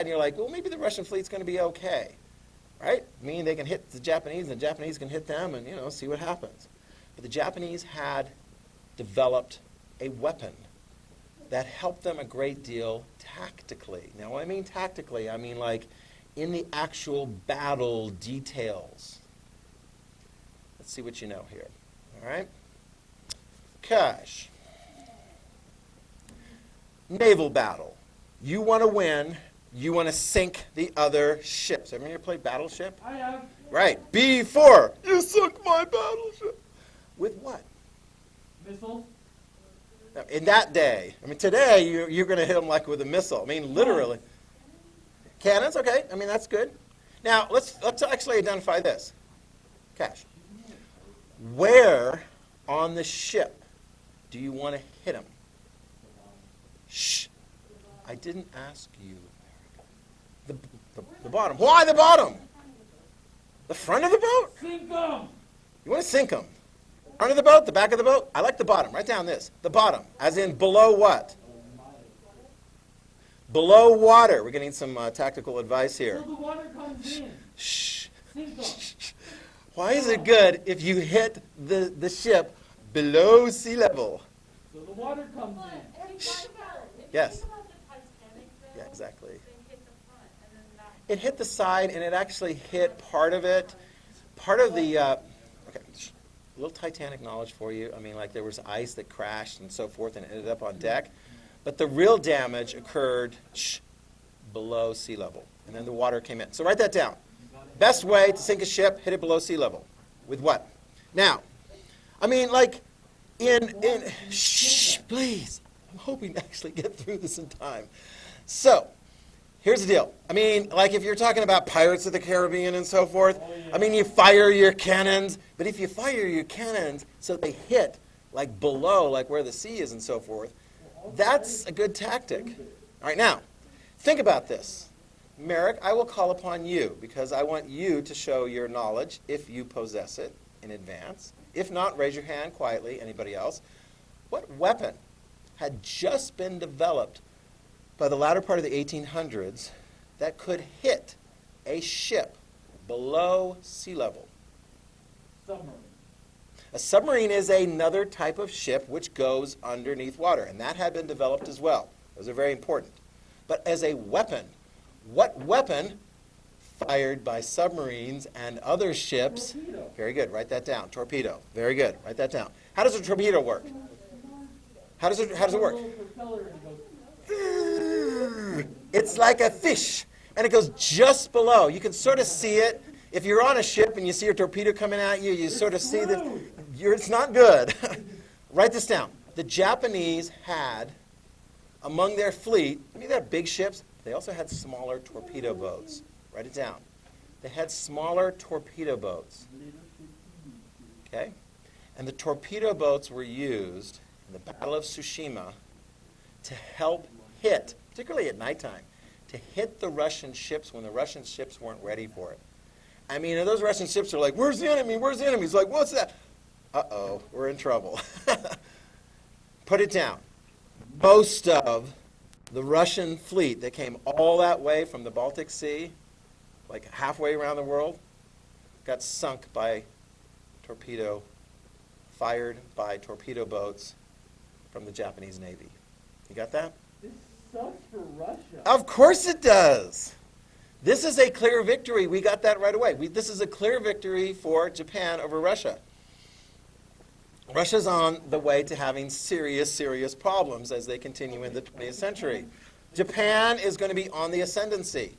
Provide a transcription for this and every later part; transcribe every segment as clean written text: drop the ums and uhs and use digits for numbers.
and you're like, well, maybe the Russian fleet's going to be okay, right? Meaning they can hit the Japanese, and the Japanese can hit them, and, see what happens. But the Japanese had developed a weapon that helped them a great deal tactically. Now, when I mean tactically, I mean like in the actual battle details. Let's see what you know here, all right? Cash. Naval battle. You want to win. You want to sink the other ships. Everyone here played Battleship? I have. Right. B4. You sunk my battleship. With what? Missiles. Now, in that day, I mean, today you're going to hit them like with a missile. I mean, literally. Cannons, okay. I mean, that's good. Now, let's actually identify this. Cash. Where on the ship do you want to hit them? Shh. I didn't ask you. The bottom. Why the bottom? The front of the boat? Sink them. You want to sink them. Front of the boat, the back of the boat? I like the bottom. Write down this. The bottom. As in below what? Below water. We're getting some tactical advice here. So the water comes in. Shh. Sink them. Why is it good if you hit the ship below sea level? So the water comes in. Yes. Yeah, exactly. It hit the side, and it actually hit part of it. Part of the, okay, a little Titanic knowledge for you. I mean, like there was ice that crashed and so forth and ended up on deck. But the real damage occurred below sea level, and then the water came in. So write that down. Best way to sink a ship, hit it below sea level. With what? Now, I mean, like shh, please. I'm hoping to actually get through this in time. So, here's the deal. I mean, like if you're talking about Pirates of the Caribbean and so forth, I mean, you fire your cannons, but if you fire your cannons so they hit like below, like where the sea is and so forth, that's a good tactic. All right, now, think about this. Merrick, I will call upon you because I want you to show your knowledge if you possess it in advance. If not, raise your hand quietly. Anybody else? What weapon had just been developed by the latter part of the 1800s that could hit a ship below sea level? Submarine. A submarine is another type of ship which goes underneath water, and that had been developed as well. Those are very important. But as a weapon, what weapon fired by submarines and other ships? Torpedo. Very good. Write that down. Torpedo. Very good. Write that down. How does a torpedo work? How does it work? It's like a fish, and it goes just below. You can sort of see it. If you're on a ship and you see a torpedo coming at you, you sort of see that it's not good. Write this down. The Japanese had, among their fleet, I mean, they had big ships. They also had smaller torpedo boats. Write it down. They had smaller torpedo boats. Okay? And the torpedo boats were used in the Battle of Tsushima to help hit, particularly at nighttime, to hit the Russian ships when the Russian ships weren't ready for it. I mean, and those Russian ships are like, where's the enemy? Where's the enemy? It's like, what's that? Uh-oh, we're in trouble. Put it down. Most of the Russian fleet that came all that way from the Baltic Sea, like halfway around the world, got sunk by torpedo, fired by torpedo boats from the Japanese Navy. You got that? This sucks for Russia. Of course it does. This is a clear victory. We got that right away. This is a clear victory for Japan over Russia. Russia's on the way to having serious, serious problems as they continue in the 20th century. Japan is going to be on the ascendancy.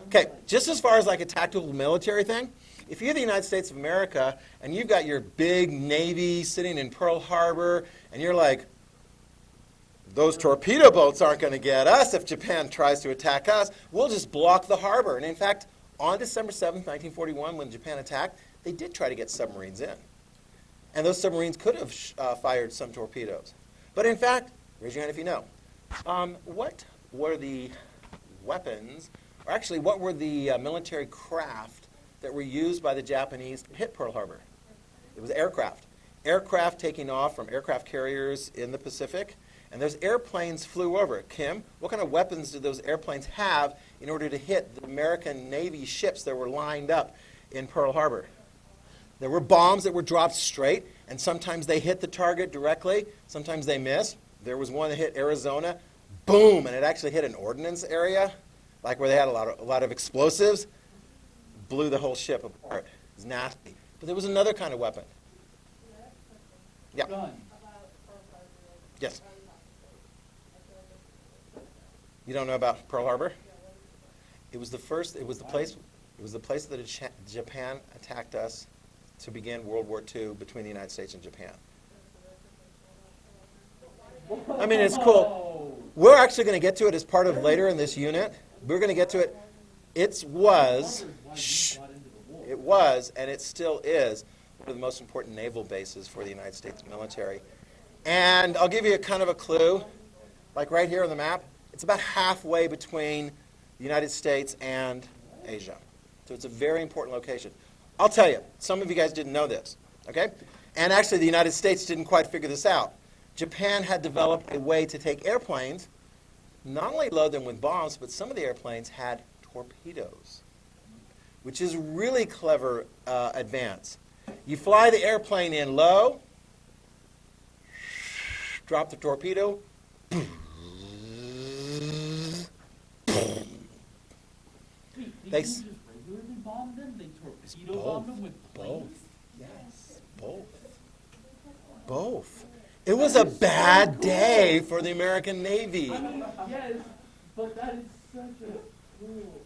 Okay, just as far as like a tactical military thing, if you're the United States of America and you've got your big Navy sitting in Pearl Harbor and you're like, those torpedo boats aren't going to get us if Japan tries to attack us. We'll just block the harbor. And in fact, on December 7th, 1941, when Japan attacked, they did try to get submarines in. And those submarines could have fired some torpedoes. But in fact, raise your hand if you know, what were the weapons, or actually what were the military craft that were used by the Japanese to hit Pearl Harbor? It was aircraft. Aircraft taking off from aircraft carriers in the Pacific. And those airplanes flew over it. Kim, what kind of weapons did those airplanes have in order to hit the American Navy ships that were lined up in Pearl Harbor. There were bombs that were dropped straight, and sometimes they hit the target directly, sometimes they missed. There was one that hit Arizona, boom, and it actually hit an ordnance area, like where they had a lot of explosives, blew the whole ship apart. It was nasty. But there was another kind of weapon. Yeah. Gun. Yes. You don't know about Pearl Harbor? It was the place that Japan attacked us to begin World War II between the United States and Japan. I mean, it's cool. We're actually going to get to it as part of later in this unit. We're going to get to it. It was, and it still is, one of the most important naval bases for the United States military. And I'll give you a kind of a clue. Like right here on the map, it's about halfway between the United States and Asia. So it's a very important location. I'll tell you, some of you guys didn't know this, okay? And actually, the United States didn't quite figure this out. Japan had developed a way to take airplanes, not only load them with bombs, but some of the airplanes had torpedoes, which is really clever advance. You fly the airplane in low, drop the torpedo, Wait, They did s- you just regularly bomb them? They torpedo both. bomb them with planes? Yes, both. It was a bad day for the American Navy. I mean, yes, but that is such a cool.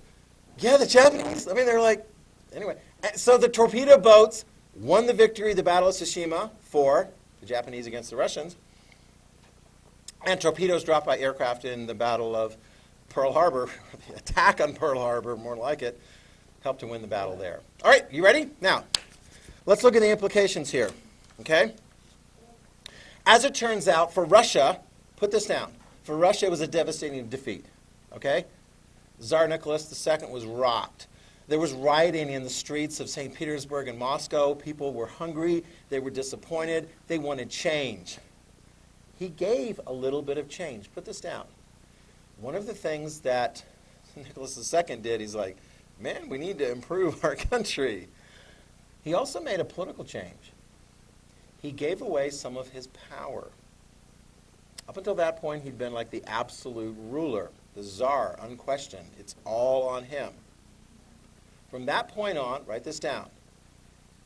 Yeah, the Japanese, I mean, they're like, anyway. So the torpedo boats won the victory, the Battle of Tsushima, for the Japanese against the Russians. And torpedoes dropped by aircraft in the Battle of Pearl Harbor, the attack on Pearl Harbor, more like it, helped to win the battle there. All right, you ready? Now, let's look at the implications here, okay? As it turns out, for Russia, put this down. For Russia, it was a devastating defeat, okay? Tsar Nicholas II was rocked. There was rioting in the streets of St. Petersburg and Moscow. People were hungry. They were disappointed. They wanted change. He gave a little bit of change. Put this down. One of the things that Nicholas II did, he's like, man, we need to improve our country. He also made a political change. He gave away some of his power. Up until that point, he'd been like the absolute ruler, the czar, unquestioned. It's all on him. From that point on, write this down,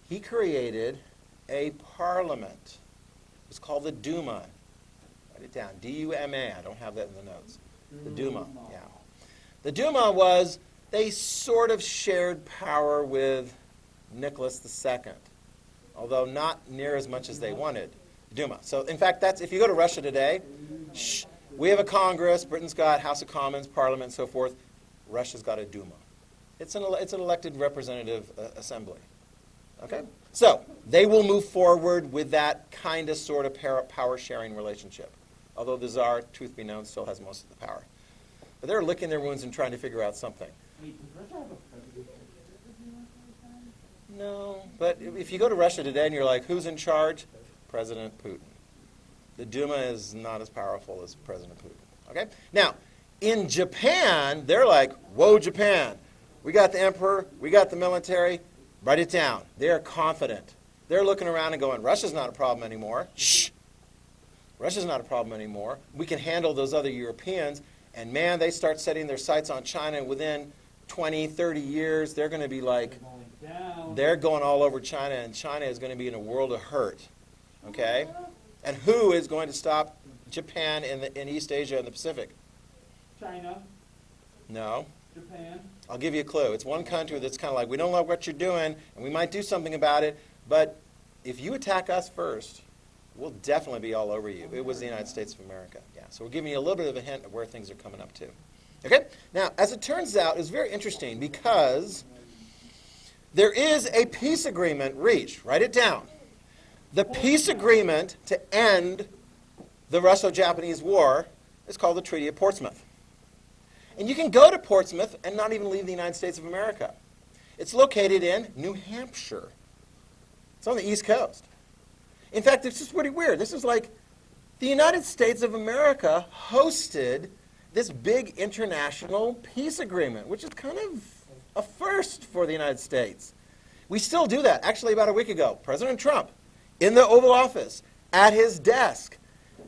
he created a parliament. It was called the Duma. Write it down, D-U-M-A. I don't have that in the notes. The Duma, yeah. The Duma was, they sort of shared power with Nicholas II, although not near as much as they wanted. Duma. So, in fact, that's, if you go to Russia today, we have a Congress, Britain's got House of Commons, Parliament, and so forth. Russia's got a Duma. It's an elected representative assembly. Okay? So, they will move forward with that kind of sort of power-sharing relationship, although the Tsar, truth be known, still has most of the power. But they're licking their wounds and trying to figure out something. Wait, does Russia have a president? No, but if you go to Russia today and you're like, who's in charge? President Putin. The Duma is not as powerful as President Putin. Okay? Now, in Japan, they're like, whoa, Japan. We got the emperor, we got the military, write it down. They're confident. They're looking around and going, Russia's not a problem anymore. Shh. Russia's not a problem anymore. We can handle those other Europeans. And man, they start setting their sights on China, and within 20, 30 years, they're going to be like, they're going all over China, and China is going to be in a world of hurt. Okay? And who is going to stop Japan in East Asia and the Pacific? China, No. Japan. I'll give you a clue. It's one country that's kind of like, we don't know what you're doing, and we might do something about it, but if you attack us first, we'll definitely be all over you. It was the United States of America. Yeah. So we're giving you a little bit of a hint of where things are coming up to. Okay? Now, as it turns out, it's very interesting because there is a peace agreement reached. Write it down. The peace agreement to end the Russo-Japanese War is called the Treaty of Portsmouth. And you can go to Portsmouth and not even leave the United States of America. It's located in New Hampshire. It's on the East Coast. In fact, it's just pretty weird. This is like the United States of America hosted this big international peace agreement, which is kind of a first for the United States. We still do that. Actually, about a week ago, President Trump, in the Oval Office, at his desk,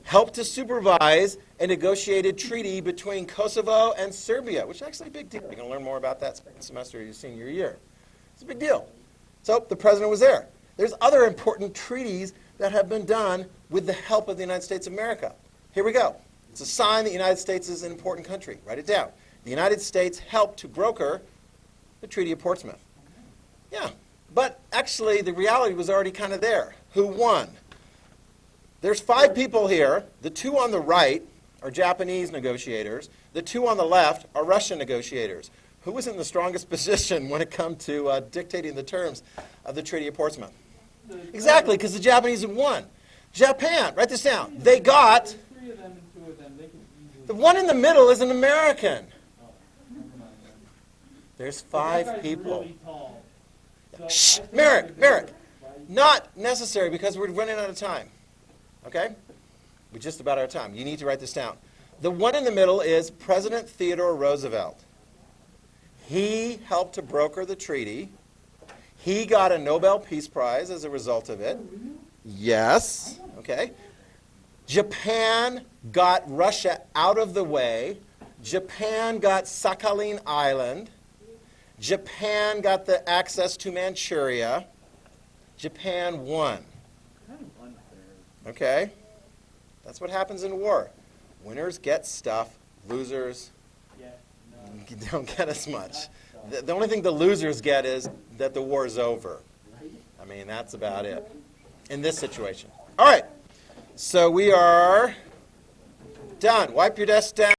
helped to supervise a negotiated treaty between Kosovo and Serbia, which is actually a big deal. You're going to learn more about that semester of your senior year. It's a big deal. So the president was there. There's other important treaties that have been done with the help of the United States of America. Here we go. It's a sign that the United States is an important country. Write it down. The United States helped to broker the Treaty of Portsmouth. Yeah, but actually the reality was already kind of there. Who won? There's 5 people here. The 2 on the right are Japanese negotiators. The 2 on the left are Russian negotiators. Who was in the strongest position when it comes to dictating the terms of the Treaty of Portsmouth? Exactly, because the Japanese had won. Japan, write this down. They got, There's 3 of them and 2 of them. They can easily. the one in the middle is an American. Oh, never mind then. There's That 5 guy's people. Really tall. So Shh, I think Merrick, they're Merrick. different, right? Not necessary because we're running out of time. Okay? We're just about out of time. You need to write this down. The one in the middle is President Theodore Roosevelt. He helped to broker the treaty. He got a Nobel Peace Prize as a result of it. Yes. Okay. Japan got Russia out of the way. Japan got Sakhalin Island. Japan got the access to Manchuria. Japan won. Kind of unfair. Okay? That's what happens in war. Winners get stuff, losers Yeah, no. don't get as much. The only thing the losers get is that the war is over. I mean, that's about it in this situation. All right. So we are done. Wipe your desk down.